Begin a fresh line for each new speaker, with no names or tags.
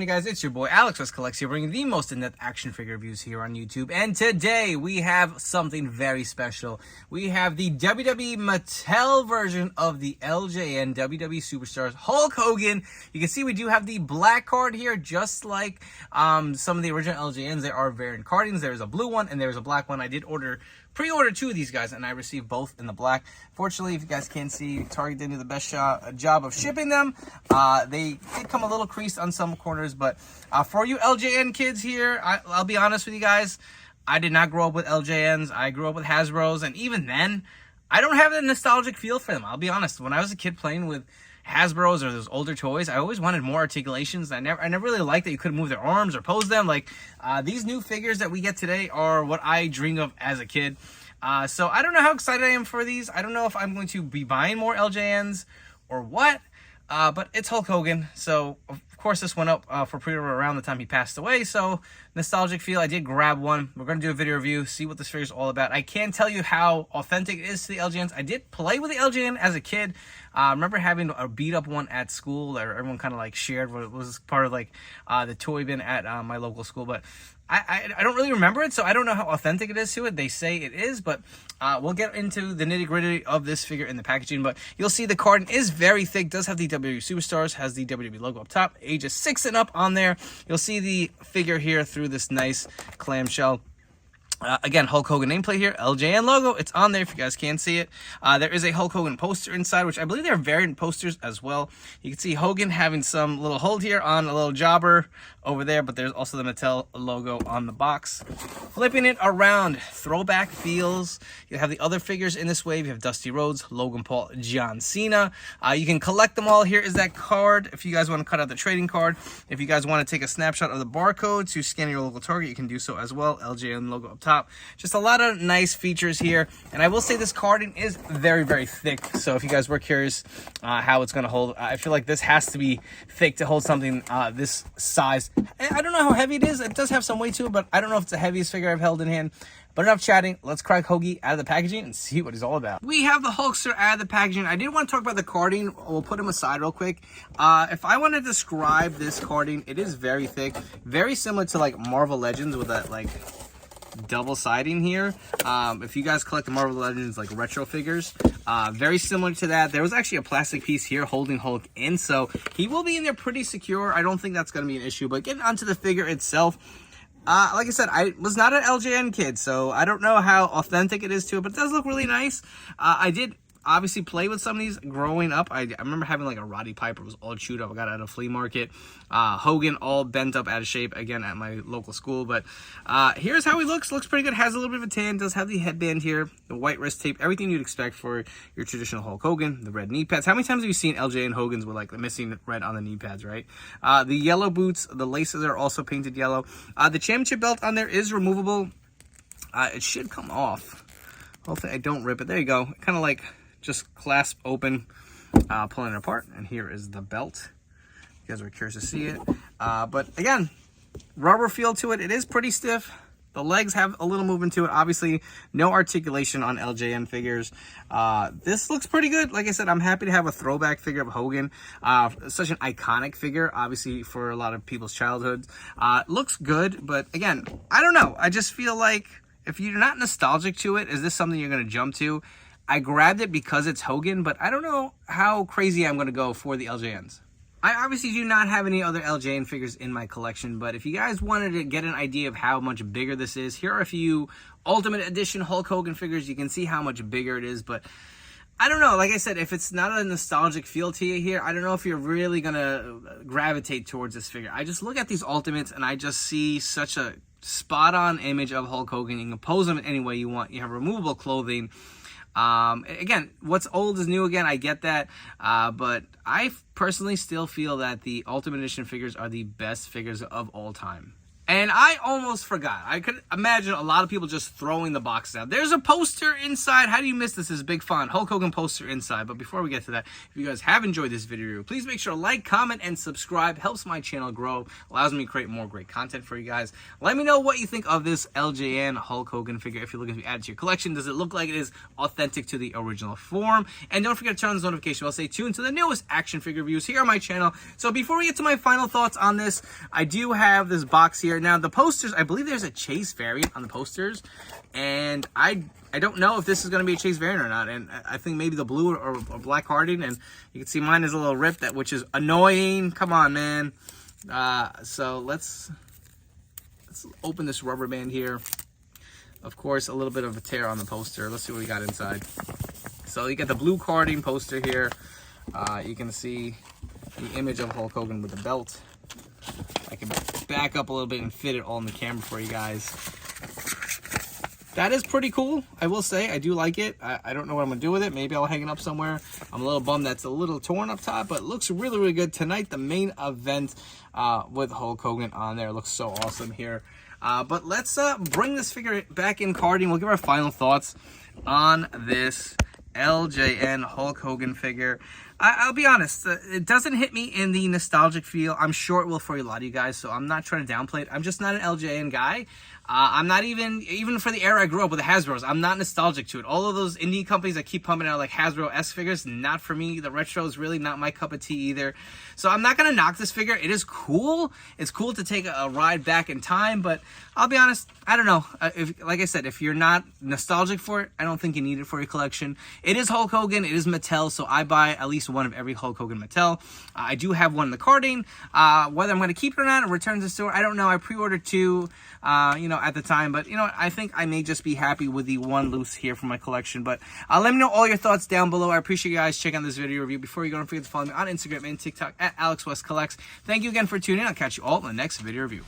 morning, guys. It's your boy Alex with Collects here, bringing the most in-depth action figure reviews here on YouTube. And today we have something very special. We have the WWE Mattel version of the LJN WWE Superstars Hulk Hogan. You can see we do have the black card here, just like some of the original LJNs. There are variant cardings. There's a blue one and there's a black one. I did pre-order two of these guys, and I received both in the black. Fortunately, if you guys can't see, Target didn't do the best job of shipping them. They did come a little creased on some corners, but for you LJN kids here, I'll be honest with you guys, I did not grow up with LJNs. I grew up with Hasbros, and even then, I don't have a nostalgic feel for them. I'll be honest. When I was a kid playing with Hasbros or those older toys, I always wanted more articulations. I never really liked that you couldn't move their arms or pose them. Like these new figures that we get today are what I dreamed of as a kid. So I don't know how excited I am for these. I don't know if I'm going to be buying more LJNs or what. But it's Hulk Hogan, so of course this went up for pre-order around the time he passed away, so nostalgic feel. I did grab one. We're going to do a video review, see what this figure is all about. I can't tell you how authentic it is to the LJNs. I did play with the LJN as a kid. I remember having a beat-up one at school that everyone kind of like shared. It was part of like the toy bin at my local school, but I don't really remember it, so I don't know how authentic it is to it. They say it is, but we'll get into the nitty-gritty of this figure in the packaging. But you'll see the card is very thick, does have the WWE Superstars, has the WWE logo up top, ages 6 and up on there. You'll see the figure here through this nice clamshell. Again, Hulk Hogan nameplate here, LJN logo, it's on there if you guys can't see it. There is a Hulk Hogan poster inside, which I believe there are variant posters as well. You can see Hogan having some little hold here on a little jobber over there, but there's also the Mattel logo on the box. Flipping it around, throwback feels. You have the other figures in this wave. You have Dusty Rhodes, Logan Paul, John Cena. You can collect them all. Here is that card if you guys want to cut out the trading card. If you guys want to take a snapshot of the barcode to scan your local Target, you can do so as well. LJN logo up top. Just a lot of nice features here, and I will say this carding is very, very thick. So if you guys were curious how it's going to hold, I feel like this has to be thick to hold something this size. I don't know how heavy it is. It does have some weight to it, but I don't know if it's the heaviest figure I've held in hand. But enough chatting. Let's crack Hoagie out of the packaging and see what he's all about. We have the Hulkster out of the packaging. I did want to talk about the carding. We'll put him aside real quick. If I want to describe this carding, it is very thick, very similar to like Marvel Legends with that like double siding here. If you guys collect the Marvel Legends like retro figures, very similar to that. There was actually a plastic piece here holding Hulk in, so he will be in there pretty secure. I don't think that's going to be an issue. But getting onto the figure itself, like I said, I was not an LJN kid, so I don't know how authentic it is to it, but it does look really nice. I did obviously play with some of these growing up. I remember having like a Roddy Piper. It was all chewed up. I got it at a flea market. Hogan all bent up out of shape again at my local school. But here's how he looks. Looks pretty good. Has a little bit of a tan. Does have the headband here, the white wrist tape, everything you'd expect for your traditional Hulk Hogan. The red knee pads. How many times have you seen LJN Hogans with like the missing red on the knee pads, right? The yellow boots. The laces are also painted yellow. The championship belt on there is removable. It should come off. Hopefully I don't rip it. There you go. Kind of like just clasp open, pulling it apart, and here is the belt. You guys are curious to see it, but again, rubber feel to it. It is pretty stiff. The legs have a little movement to it. Obviously, no articulation on LJN figures. This looks pretty good. Like I said, I'm happy to have a throwback figure of Hogan. Such an iconic figure, obviously, for a lot of people's childhoods. Looks good, but again, I don't know. I just feel like if you're not nostalgic to it, is this something you're going to jump to? I grabbed it because it's Hogan, but I don't know how crazy I'm going to go for the LJNs. I obviously do not have any other LJN figures in my collection, but if you guys wanted to get an idea of how much bigger this is, here are a few Ultimate Edition Hulk Hogan figures. You can see how much bigger it is, but I don't know. Like I said, if it's not a nostalgic feel to you here, I don't know if you're really going to gravitate towards this figure. I just look at these Ultimates, and I just see such a spot-on image of Hulk Hogan. You can pose him any way you want. You have removable clothing. Again, what's old is new again. I get that. But I personally still feel that the Ultimate Edition figures are the best figures of all time. And I almost forgot. I could imagine a lot of people just throwing the boxes out. There's a poster inside. How do you miss this? This is big fun. Hulk Hogan poster inside. But before we get to that, if you guys have enjoyed this video, please make sure to like, comment, and subscribe. Helps my channel grow. Allows me to create more great content for you guys. Let me know what you think of this LJN Hulk Hogan figure. If you're looking to add it to your collection, does it look like it is authentic to the original form? And don't forget to turn on the notification bell. Stay tuned to the newest action figure reviews here on my channel. So before we get to my final thoughts on this, I do have this box here. Now, the posters, I believe there's a Chase variant on the posters, and I don't know if this is going to be a Chase variant or not, and I think maybe the blue or black carding, and you can see mine is a little ripped, which is annoying. Come on, man. So let's open this rubber band here. Of course, a little bit of a tear on the poster. Let's see what we got inside. So you get the blue carding poster here. You can see the image of Hulk Hogan with the belt. I can back up a little bit and fit it all in the camera for you guys. That is pretty cool, I will say. I do like it. I don't know what I'm going to do with it. Maybe I'll hang it up somewhere. I'm a little bummed that's a little torn up top, but it looks really, really good. Tonight, the main event with Hulk Hogan on there. It looks so awesome here. But let's bring this figure back in carding. We'll give our final thoughts on this LJN Hulk Hogan figure. I'll be honest, it doesn't hit me in the nostalgic feel. I'm sure it will for a lot of you guys, so I'm not trying to downplay it. I'm just not an LJN guy. I'm not even for the era I grew up with the Hasbros, I'm not nostalgic to it. All of those indie companies that keep pumping out like Hasbro-esque figures, not for me. The retro is really not my cup of tea either. So I'm not going to knock this figure. It is cool. It's cool to take a ride back in time, but I'll be honest, I don't know. Like I said, if you're not nostalgic for it, I don't think you need it for your collection. It is Hulk Hogan. It is Mattel, so I buy at least one of every Hulk Hogan Mattel. I do have one in the carding. Whether I'm going to keep it or not or return to the store, I don't know. I pre-ordered two, at the time, but I think I may just be happy with the one loose here for my collection. But let me know all your thoughts down below. I appreciate you guys checking out this video review. Before you go, don't forget to follow me on Instagram and TikTok at AlexWestCollects. Thank you again for tuning in. I'll catch you all in the next video review.